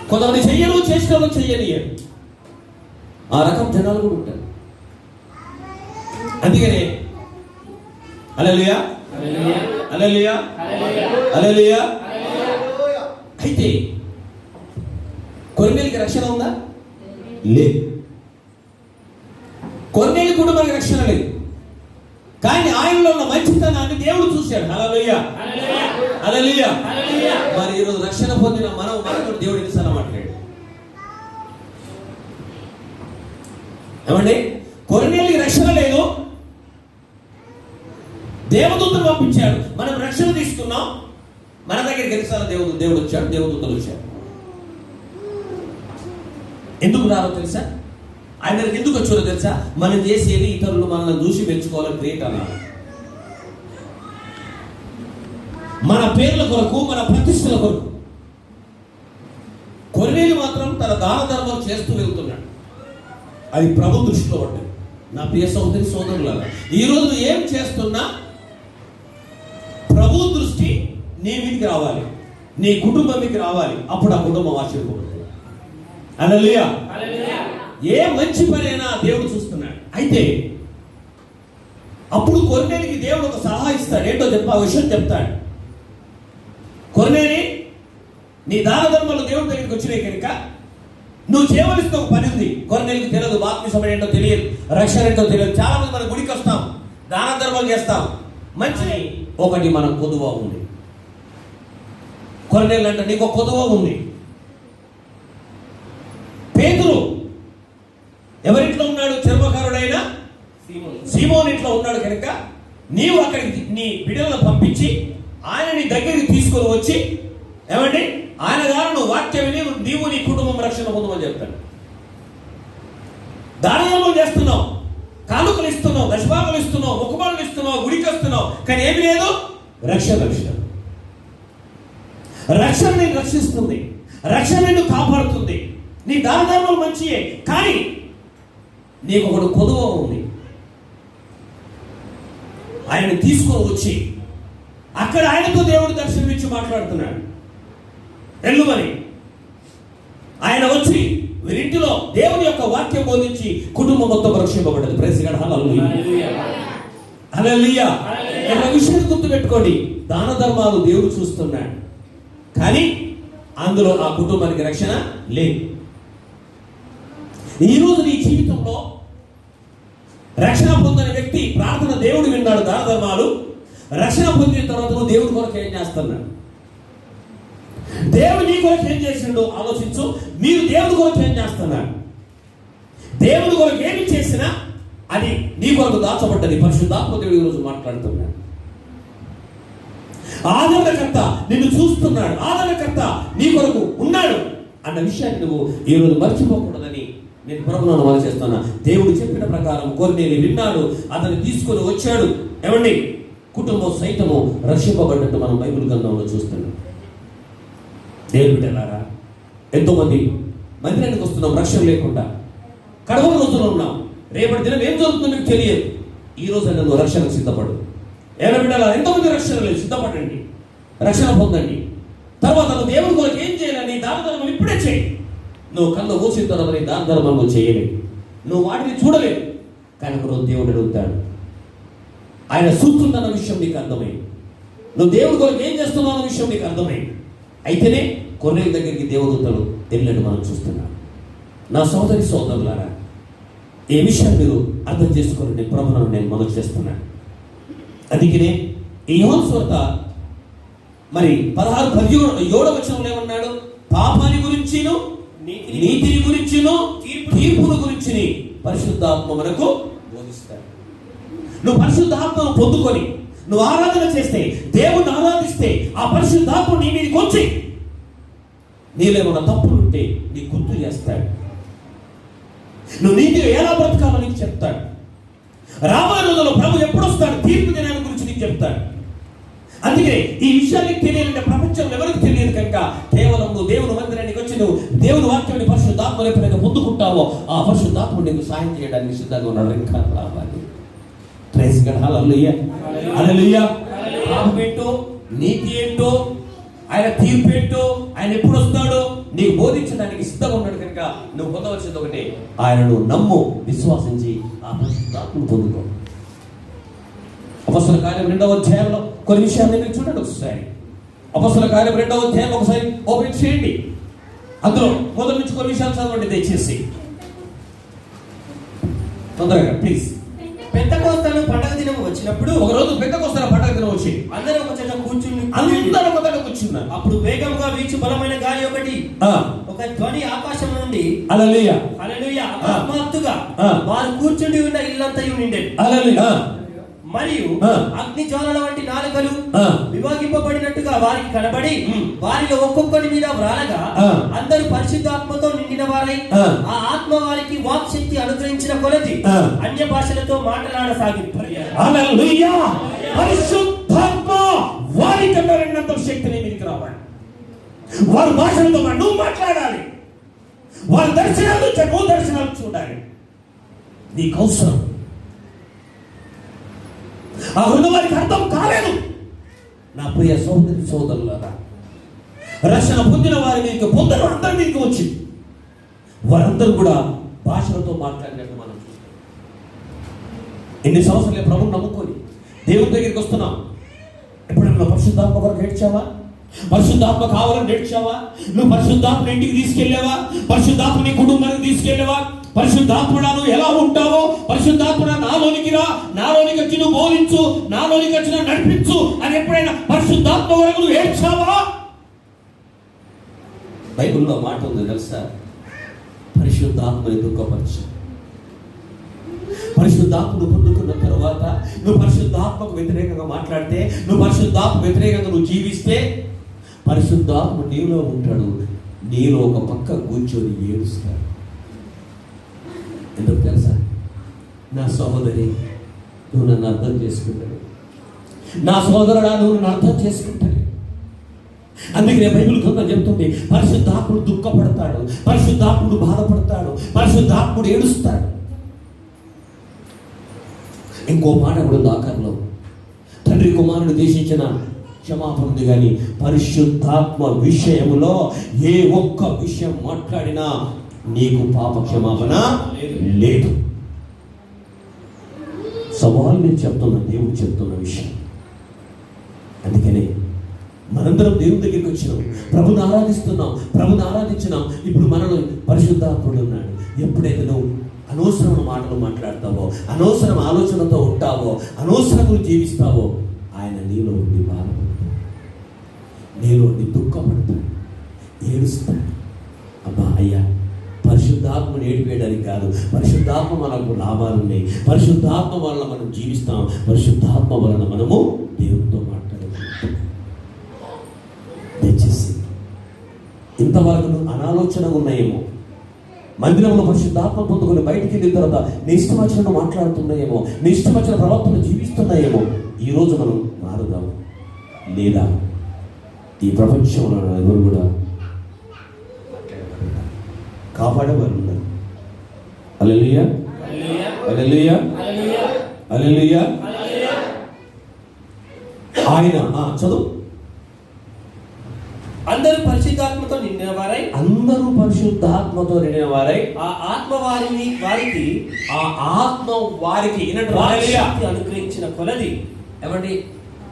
కొంతమంది చెయ్యరు, చేసిన వాళ్ళు చెయ్యని ఆ రకం జనాలు కూడా ఉంటారు. అందుకనే హల్లెలూయా హల్లెలూయా హల్లెలూయా. అయితే కొర్నేలికి రక్షణ ఉందా? లేదు. కొర్నేలి కూడా మనకి రక్షణ లేదు, కానీ ఆయనలో ఉన్న మంచితనాన్ని దేవుడు చూశాడు. హల్లెలూయా హల్లెలూయా. మరి ఈరోజు రక్షణ పొందిన మనతో దేవుడు ఎన్నిసార్లు మాట్లాడాడు? ఏమండి, కొర్నేలికి రక్షణ లేదు, దేవదూతను పంపించాడు. మనం రక్షణ తీసుకున్నాం, మన దగ్గరికి ఎన్నిసార్లు దేవుడు వచ్చాడు, దేవదూతలు వచ్చాడు. ఎందుకు రారో తెలుసా? ఆయన దగ్గరికి ఎందుకు వచ్చారో తెలుసా? మనం చేసేది ఇతరులు మనల్ని చూసి మెచ్చుకోవాలని గ్రేట్ అన్నారు. మన పేర్ల కొరకు, మన ప్రతిష్టల కొరకు. కొర్నేలి మాత్రం తన దాన ధర్మం చేస్తూ వెళ్తున్నాడు. అది ప్రభు దృష్టిలో పడ్డది. నా ప్రియ సోదరి సోదరులారా, ఈరోజు ఏం చేస్తున్నా ప్రభు దృష్టి నీ మీదకి రావాలి, నీ కుటుంబం మీదకి రావాలి. అప్పుడు ఆ కుటుంబం ఆశీర్వదించబడుతుంది. హల్లెలూయా. ఏ మంచి పనైనా దేవుడు చూస్తున్నాడు. అయితే అప్పుడు కొర్నేలికి దేవుడు ఒక సలహా ఇస్తాడు. ఏంటో ఆ విషయం చెప్తాడు. కొర్నేలి, నీ దాన ధర్మాలు దేవుడి దగ్గరికి వచ్చినాయి కనుక నువ్వు చేయవలసిన ఒక పని ఉంది. కొర్నేలికి తెలియదు బాప్తిసం ఏంటో తెలియదు, రక్షణ ఏంటో తెలియదు. చాలా మంది మన గుడికి వస్తాం, దాన ధర్మాలు చేస్తాం, మంచి ఒకటి మన కొదువ ఉంది. కొర్నేలి అంటే నీకు ఒక కొదువ ఉంది. పేతురు ఎవరింట్లో ఉన్నాడు? చర్మకారుడైన సీమోను ఇంట్లో ఉన్నాడు కనుక నీవు అక్కడికి నీ బిడ్డలను పంపించి ఆయన నీ దగ్గరికి తీసుకొని వచ్చి, ఏమండి, ఆయన ద్వారా నువ్వు వాక్యం విని నీవు నీ కుటుంబం రక్షణ పొందమని చెప్తాడు. దానాలు చేస్తున్నావు, కానుకలు ఇస్తున్నావు, దశభాగాలు ఇస్తున్నావు, ముఖమాలు ఇస్తున్నావు, గుడికి వస్తున్నావు, కానీ ఏమి లేదు. రక్షణ నేను రక్షిస్తుంది, రక్షణ నిన్ను కాపాడుతుంది. నీ దాన ధర్మాలు మంచియే, కానీ నీకు ఒకడు కొదువ ఉంది. ఆయన తీసుకొని వచ్చి అక్కడ ఆయనతో దేవుడు దర్శనమిచ్చి మాట్లాడుతున్నాడు. ఎల్లుమని ఆయన వచ్చి వీరింటిలో దేవుని యొక్క వాక్యం బోధించి కుటుంబం మొత్తం రక్షింపబడ్డది. Praise God. హల్లెలూయా. హల్లెలూయా. ఒక విషయం గుర్తుపెట్టుకోండి, దాన ధర్మాలు దేవుడు చూస్తున్నాడు, కానీ అందులో ఆ కుటుంబానికి రక్షణ లేదు. ఈరోజు నీ జీవితంలో రక్షణ పొందని వ్యక్తి ప్రార్థన దేవుడు విన్నాడు, దాన ధర్మాలు రక్షణ పొందిన తర్వాత నువ్వు దేవుడి కొరకు ఏం చేస్తున్నాడు? దేవుడు నీ కొరకు ఏం చేసిండో ఆలోచించు. మీరు దేవుడి కొరకు ఏం చేస్తున్నారు? దేవుడి కొరకు ఏమి చేసినా అది నీ కొరకు దాచబడ్డది. పరిశుద్ధాత్మ దేవుడు ఈరోజు మాట్లాడుతున్నాడు. ఆదరణకర్త నిన్ను చూస్తున్నాడు, ఆదరణకర్త నీ కొరకు ఉన్నాడు అన్న విషయాన్ని నువ్వు ఈరోజు మర్చిపోకూడదని నేను ప్రభువును మనవి చేస్తున్నా. దేవుడు చెప్పిన ప్రకారం కొర్నేలి విన్నాడు, అతను తీసుకొని వచ్చాడు. ఏమండి, కుటుంబం సైతము రక్షింపబడ్డట్టు మనం బైబిల్ గ్రంథంలో చూస్తున్నాం. దేవుడు బిడ్డలారా, ఎంతో మంది మందిరానికి వస్తున్నాం రక్షణ లేకుండా, కడవ రోజుల్లో ఉన్నాం. రేపటి దినం ఏం జరుగుతుందో మీకు తెలియదు. ఈ రోజు నువ్వు రక్షణకు సిద్ధపడు. ఏమైనా బిడ్డలారా, ఎంతోమంది రక్షణ లేదు, సిద్ధపడండి, రక్షణ పొందండి. తర్వాత నువ్వు దేవుడి కొరకు ఏం చేయాలని దాన ధర్మం ఇప్పుడే చేయి. నువ్వు కళ్ళు మూసిన తర్వాత నీ దాన ధర్మం నువ్వు చేయలేవు, నువ్వు వాటిని చూడలేవు. కానీ ఒకరోజు దేవుడు అడుగుతాడు, ఆయన చూస్తుందన్న విషయం నీకు అర్థమైంది, నువ్వు దేవుడి కొరకు ఏం చేస్తున్నావు అన్న విషయం నీకు అర్థమైంది. అయితేనే కొర్నేలి దగ్గరికి దేవదూతలు వెళ్ళినట్టు మనం చూస్తున్నాం. నా సోదరి సోదరులారా, ఈ విషయం మీరు అర్థం చేసుకొని నేను ప్రభువును నేను మనవి చేస్తున్నాను. అందుకనే ఈ యోహాను సువార్త మరి 16:17 వచనంలో ఏమన్నాడు? పాపాన్ని గురించిను నీతిని గురించిను తీర్పును గురించి పరిశుద్ధాత్మ మనకు బోధిస్తాడు. నువ్వు పరిశుద్ధాత్మను పొందుకొని నువ్వు ఆరాధన చేస్తే, దేవుణ్ణి ఆరాధిస్తే, ఆ పరిశుద్ధాత్మ నీ మీదకి వచ్చి నీలేమన్నా తప్పులుంటే నీ గుర్తు చేస్తాడు. నువ్వు నీతిగా ఎలా బ్రతకాలో నీకు చెప్తాడు. రాబోయే రోజుల్లో ప్రభు ఎప్పుడు వస్తాడు, తీర్పు దినాన్ని గురించి నీకు చెప్తాడు. అందుకే ఈ విషయాన్ని తెలియాలంటే ప్రపంచంలో ఎవరికి తెలియదు కనుక కేవలం నువ్వు దేవుని మందిరానికి వచ్చి నువ్వు దేవుని వాక్యాన్ని పరిశుద్ధాత్మ ఎప్పుడైతే పొందుకుంటావో ఆ పరిశుద్ధాత్మ నీకు సాయం చేయడానికి సిద్ధంగా ఉన్నాడు. ఇంకా రావాలి. Praise God. హల్లెలూయా. హల్లెలూయా. పాపం ఏంటో, నీతి ఏంటో, ఆయన తీర్పు ఏంటో, ఆయన ఎప్పుడు వస్తాడో నీకు బోధించడానికి సిద్ధంగా ఉన్నాడు కనుక నువ్వు పొందవలసింది ఒకటే, ఆయనను నమ్ము, విశ్వాసించి ఆ పరిశుద్ధాత్మను పొందుకో. అపొస్తలుల కార్యం 2వ అధ్యాయంలో కొన్ని విషయాలు మీరు చూడండి ఒకసారి. అపొస్తలుల కార్యం 2వ అధ్యాయం ఒకసారి ఓపెన్ చేయండి. అందులో మొదటి నుంచి కొన్ని విషయాలు చదవండి దయచేసి, తొందరగా ప్లీజ్. పెంతెకోస్తు పండగ దినం వచ్చినప్పుడు, ఒక రోజు పెంతెకోస్తు పండగ దినం వచ్చి అందరూ ఒక చోట కూర్చున్నారు. అప్పుడు వేగంగా వీచు బలమైన గాలి ఒకటి, ఒక ధ్వని ఆకాశం నుండి హల్లెలూయా హల్లెలూయా అకస్మాత్తుగా వారు కూర్చుండి ఉన్న ఇల్లంతయు నిండెను. హల్లెలూయా. మరియు అగ్ని జ్వాలల వంటి నాలుకలు విభాగింపబడినట్టుగా వారికి కనబడి వారిలో ఒక్కొక్కటి మీద వ్రాలగా అందరూ పరిశుద్ధాత్మతో నిండిన వారై ఆ ఆత్మ వారికి వాక్ శక్తి అనుగ్రహించిన కొలది అన్య భాషలతో మాట్లాడసాగిపోయారు. హల్లెలూయా. పరిశుద్ధాత్మ వారికన్నా రెండంతల శక్తిని మీకు రావాలి. వారి భాషలతో నువ్వు మాట్లాడాలి, వారి దర్శనాలు నువ్వు దర్శనాలు చూడాలి. నీకు అవసరం. ఆ ఉన్న వారికి అర్థం కాలేదు, నా ప్రియ సోదరి సోదరులారా, రక్షణ పొందిన వారి మీకు పొందడం అందరి మీకు వచ్చింది. వారందరూ కూడా భాషలతో మాట్లాడినట్టు మనం చూస్తాం. ఎన్ని సంవత్సరాలు ప్రభువుని నమ్ముకొని దేవుని దగ్గరికి వస్తున్నాం. ఎప్పుడైనా పరిశుద్ధాత్మ కొరకు ఏడ్చావా? పరిశుద్ధాత్మ కావాలని ఏడ్చావా? నువ్వు పరిశుద్ధాత్మ ఇంటికి తీసుకెళ్ళావా? పరిశుద్ధాత్మ నీ కుటుంబానికి తీసుకెళ్ళావా? పరిశుద్ధాత్ముడా నువ్వు ఎలా ఉంటావో, పరిశుద్ధాత్ముడా నాలోనికి రా, నాలోనికి వచ్చి నువ్వు బోధించు, నాలోనికి వచ్చి నువ్వు నడిపించు అని ఎప్పుడైనా పరిశుద్ధాత్మ వరకు నువ్వు ఏడ్చావా? బైబిల్లో మాట ఉంది తెలుసా, పరిశుద్ధాత్మని దుఃఖపరచు. పరిశుద్ధాత్మను పొందుకున్న తర్వాత నువ్వు పరిశుద్ధాత్మకు వ్యతిరేకంగా మాట్లాడితే, నువ్వు పరిశుద్ధాత్మ వ్యతిరేకంగా నువ్వు జీవిస్తే, పరిశుద్ధాత్మ నీలో ఉంటాడు, నీలో ఒక పక్క కూర్చొని ఏడుస్తాడు. ఎందుకు తెలుసా? నా సహోదరి నువ్వు నన్ను అర్థం చేసుకుంటాడు, నా సోదరుడా నువ్వు నన్ను అర్థం చేసుకుంటాడు. అందుకే బైబిల్ గ్రంథం చెప్తుంది, పరిశుద్ధాత్ముడు దుఃఖపడతాడు, పరిశుద్ధాత్ముడు బాధపడతాడు, పరిశుద్ధాత్ముడు ఏడుస్తాడు. ఇంకో మాట కూడా ఆఖరిలో, తండ్రి కుమారుడు దేశించిన క్షమాపణ ఉంది, కానీ పరిశుద్ధాత్మ విషయంలో ఏ ఒక్క విషయం మాట్లాడినా నీకు పాప క్షమాపణ లేదు. సవాల్ నేను చెప్తున్నా, దేవుడు చెప్తున్న విషయం. అందుకనే మనందరం దేవుని దగ్గరికి వచ్చినాం, ప్రభుని ఆరాధిస్తున్నాం, ప్రభుని ఆరాధించినాం. ఇప్పుడు మనలో పరిశుద్ధాత్ముడు ఉన్నాడు. ఎప్పుడైతే నువ్వు అనవసరమైన మాటలు మాట్లాడతావో, అనవసరం ఆలోచనతో ఉంటావో, అనవసరములు జీవిస్తావో, ఆయన నీలో ఉండి బాధపడతాడు, నీలో ఉండి దుఃఖపడతాడు, ఏడుస్తాడు. అబ్బా అయ్యా, పరిశుద్ధాత్మను ఏడిపేయడానికి కాదు, పరిశుద్ధాత్మ మనకు లాభాలు ఉన్నాయి, పరిశుద్ధాత్మ వలన మనం జీవిస్తాం, పరిశుద్ధాత్మ వలన మనము దేవునితో మాట్లాడగలుగుతాం. దయచేసి ఇంతవరకు నువ్వు అనాలోచనగా ఉన్నాయేమో, మందిరంలో పరిశుద్ధాత్మ పొందుకొని బయటికి వెళ్ళిన తర్వాత నీ ఇష్టం వచ్చిన మాట్లాడుతున్నాయేమో, నీ ఇష్టం వచ్చిన ప్రవర్తన జీవిస్తున్నాయేమో. ఈరోజు మనం మారుదాం, లేదా ఈ ప్రపంచంలో ఎవరు కూడా కాపాడేవారు ఉన్నారు. హల్లెలూయా, హల్లెలూయా, హల్లెలూయా. ఆయన చదువు, అందరూ పరిశుద్ధాత్మతో నిండిన వారై, అందరూ పరిశుద్ధాత్మతో నిండిన వారై, ఆ ఆత్మ వారికి ఆ ఆత్మ వారికి శక్తి అనుగ్రహించిన కొలది. ఏమండి,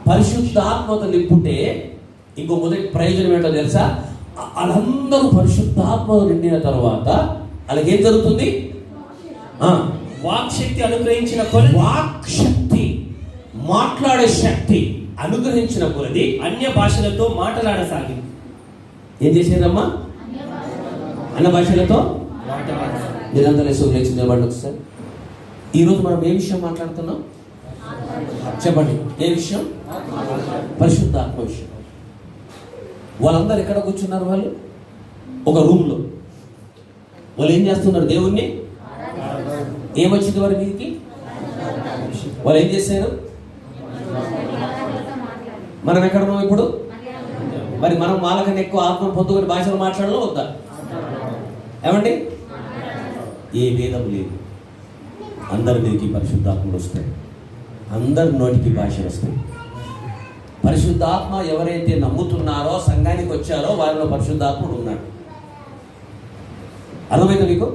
పరిశుద్ధాత్మతో నింపుంటే ఇంకో మొదటి ప్రయోజనం ఏంటో తెలుసా? వాళ్ళందరూ పరిశుద్ధాత్మతో నిండిన తర్వాత వాళ్ళకి ఏం జరుగుతుంది? వాక్ శక్తి అనుగ్రహించిన కొలది, వాక్ శక్తి, మాట్లాడే శక్తి అనుగ్రహించిన కొలది అన్య భాషలతో మాట్లాడసాగింది. ఏం చేసేదమ్మా? అన్న భాషలతో నిరంతర లేచి నిలబడి ఒకసారి. ఈరోజు మనం ఏ విషయం మాట్లాడుతున్నాం చెప్పండి? ఏ విషయం? పరిశుద్ధాత్మ విషయం. వాళ్ళందరూ ఎక్కడ కూర్చున్నారు? వాళ్ళు ఒక రూమ్లో. వాళ్ళు ఏం చేస్తున్నారు? దేవుణ్ణి ఏమొచ్చింది వారి మీదకి? వాళ్ళు ఏం చేశారు? మనం ఎక్కడ ఉన్నాం ఇప్పుడు? మరి మనం వాళ్ళకన్నా ఎక్కువ ఆత్మ పొందుకొని భాషలు మాట్లాడాలో వద్దా? ఏమండి? ఏ భేదం లేదు. అందరి మీదకి పరిశుద్ధాత్మలు వస్తాయి, అందరి నోటికి భాషలు వస్తాయి. పరిశుద్ధాత్మ ఎవరైతే నమ్ముతున్నారో, సంఘానికి వచ్చారో, వారిలో పరిశుద్ధాత్ముడు ఉన్నాడు. అర్థమైందా మీకు?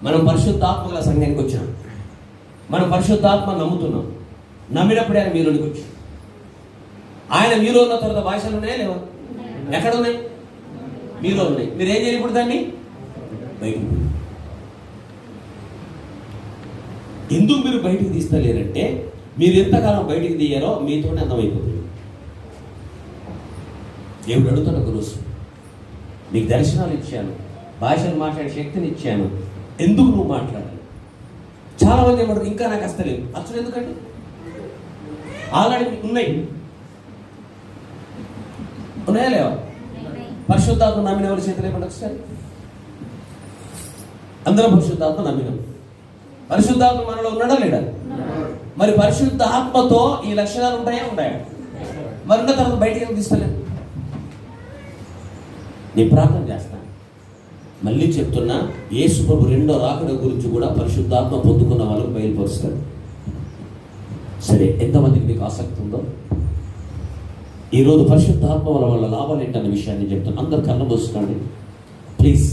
మనం పరిశుద్ధాత్మ గల సంఘానికి వచ్చాం, మనం పరిశుద్ధాత్మ నమ్ముతున్నాం. నమ్మినప్పుడే ఆయన మీలోనికి వచ్చాం. ఆయన మీలో ఉన్న తర్వాత భాషలు ఉన్నాయా లేవా? ఎక్కడ ఉన్నాయి? మీలో ఉన్నాయి. మీరు ఏం చేయాలి ఇప్పుడు? దాన్ని బయటికి. ఎందుకు మీరు బయటికి తీస్తలేరంటే, మీరు ఎంతకాలం బయటికి తీయారో మీతోనే అర్థమైపోతుంది. దేవుడు అడుగుతాడు ఒకరోజు, నీకు దర్శనాలు ఇచ్చాను, భాషలు మాట్లాడే శక్తిని ఇచ్చాను, ఎందుకు నువ్వు మాట్లాడాలి? చాలా మంది ఏమంటారు, ఇంకా నాకు వస్తలేదు. అసలు ఎందుకంటే ఆల్రెడీ ఉన్నాయి. ఉన్నాయా లేవా? పరిశుద్ధాత్మ నమ్మిన ఎవరి చేతులు ఏమంటారు ఒకసారి? అందరం పరిశుద్ధాత్మ నమ్మినాం. పరిశుద్ధాత్మ మనలో ఉన్నాడా లేడా? మరి పరిశుద్ధాత్మతో ఈ లక్షణాలు ఉంటాయా? ఉన్నాయా? మరి ఉన్న తర్వాత బయటికి ఎందుకు తీస్తలేదు? నేను ప్రార్థన చేస్తాను. మళ్ళీ చెప్తున్నా, యేసు ప్రభు రెండో రాకడ గురించి కూడా పరిశుద్ధాత్మ పొందుకున్న వాళ్ళకు బయలుపరుస్తాడు. సరే, ఎంతమందికి మీకు ఆసక్తి ఉందో ఈరోజు పరిశుద్ధాత్మ వల్ల లాభాలు ఏంటన్న విషయాన్ని చెప్తాను. అందరు కళ్ళు మూసుకోండి ప్లీజ్.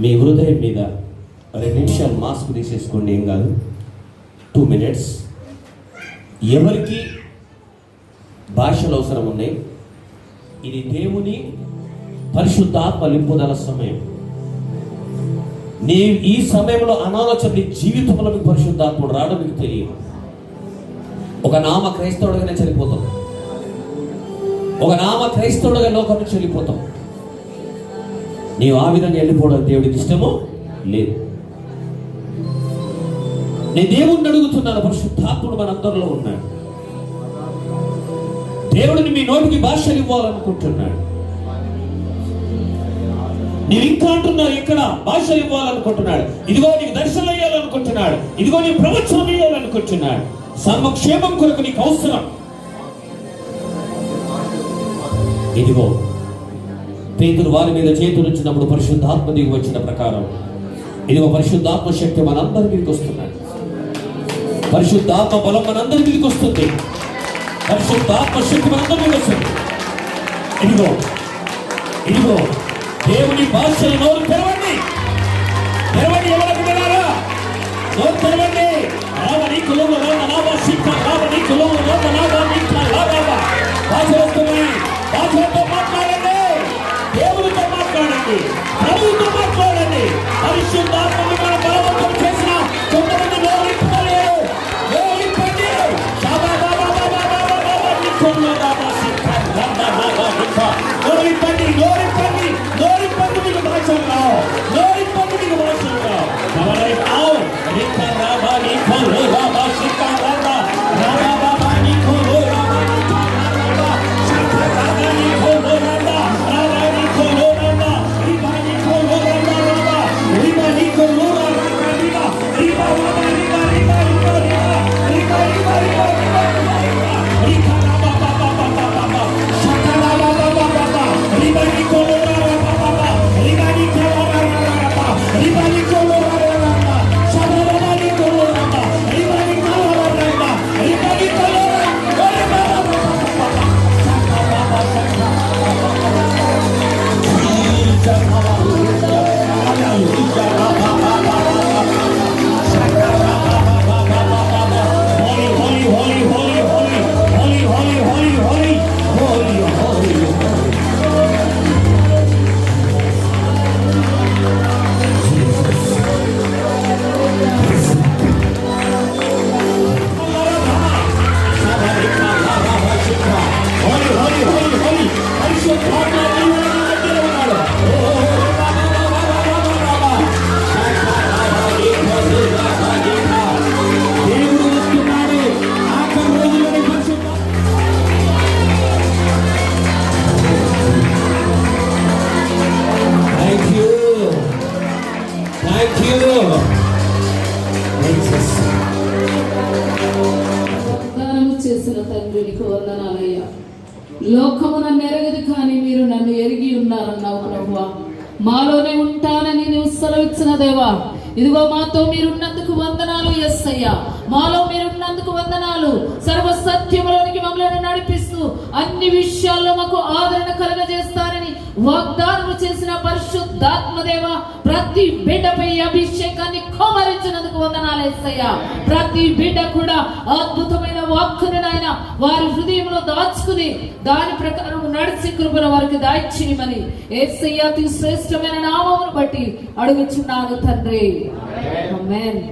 మీ హృదయం మీద 2 నిమిషాలు మాస్క్ తీసేసుకోండి, ఏం కాదు. 2 minutes. ఎవరికి భాషలు అవసరం ఉన్నాయి? ఇది దేవుని పరిశుద్ధాత్మ నింపుదల సమయం. నీ ఈ సమయంలో అనాలోచన నీ జీవితంలో మీకు పరిశుద్ధాత్ముడు రావడం మీకు తెలియదు. ఒక నామ క్రైస్తవుడిగానే చనిపోతాం, ఒక నామ క్రైస్తవుడిగా లోకం నుంచి వెళ్ళిపోతాం. నీవు ఆ విధంగా వెళ్ళిపోవడం దేవుడికి ఇష్టమో లేదు. నేను దేవుడిని అడుగుతున్నాను, పరిశుద్ధాత్ముడు మనందరిలో ఉన్నాడు. దేవుడిని మీ నోటికి భాషలు ఇవ్వాలనుకుంటున్నాడు. నీవు ఇంకా అంటున్నావు, ఇక్కడ భాషలు ఇవ్వాలనుకుంటున్నాడు. ఇదిగో నీకు దర్శనం ఇవ్వాలనుకుంటున్నాడు. ఇదిగో నీ ప్రవచనం ఇవ్వాలనుకుంటున్నాడు. సమక్షేమం కొరకు నీకు అవసరం. ఇదిగో పేతురు వారి మీద చేతులుంచినప్పుడు పరిశుద్ధాత్మ దిగి వచ్చిన ప్రకారం ఇదిగో పరిశుద్ధాత్మ శక్తి మనందరి మీదకి వస్తున్నాడు. పరిశుద్ధాత్మ బలం మనందరి మీదకి వస్తుంది. పరిశుద్ధాత్మ శక్తి మనందరి మీదకి వస్తుంది. ఇదిగో ఇదిగో దేవుని భాషలు నోరు తెరవండి, తెరవండి. ఎవరికి వెళ్ళారా? నోరు తెరవండి. రావని కులము రావనా శిక్ష రావని కులము రావనా భాష వస్తున్నాయి. భాషలతో మాట్లాడండి, దేవునితో మాట్లాడండి, ప్రభువుతో మాట్లాడండి. పరిశుద్ధాత్మని మన బలవంతం చేసిన కొంతమంది నోరిప్పలేరు. నోరిప్పండి. నోరిప్పండి, నోరిప్పండి, నోరిప్పండి. మీకు భాషలు రావు, నోరిప్పండి, మీకు భాషలు రావు. ఎవరైనా రికా రాబా నీకో రాబా శికా రాబా రాబా బాబా నీకో రాబా చేసిన తండ్రి నీకు వందనాలయ్యా. లోకము నన్ను ఎరగదు కానీ మీరు నన్ను ఎరిగి ఉన్నారన్నావు ప్రభువా. మాలోనే ఉంటానని నీవు సెలవిచ్చిన దేవా, ఇదిగో మాతో మీరున్నందుకు వందనాలు యేసయ్యా. మాలో మీరున్నందుకు వందనాలు. సర్వ సత్యములోనికి మమ్మల్ని నడిపిస్తూ అన్ని విషయాల్లో మాకు ఆదరణ కలుగజేస్తారని వాగ్దానం చేసిన పరిశుద్ధాత్మ దేవా, ప్రతి బిడ్డపై అభిషేకాన్ని కుమ్మరించినందుకు వందనాలు యేసయ్యా. ప్రతి బిడ్డ కూడా అద్భుతమైన వాక్కుని నాయన వారి హృదయంలో దాచుకుని దాని ప్రకారం నడిచి కృపను వారికి దాయిచేయమని యేసయ్యా శ్రేష్టమైన నామమును బట్టి అడుగుచున్నాను తండ్రి. ఆమేన్.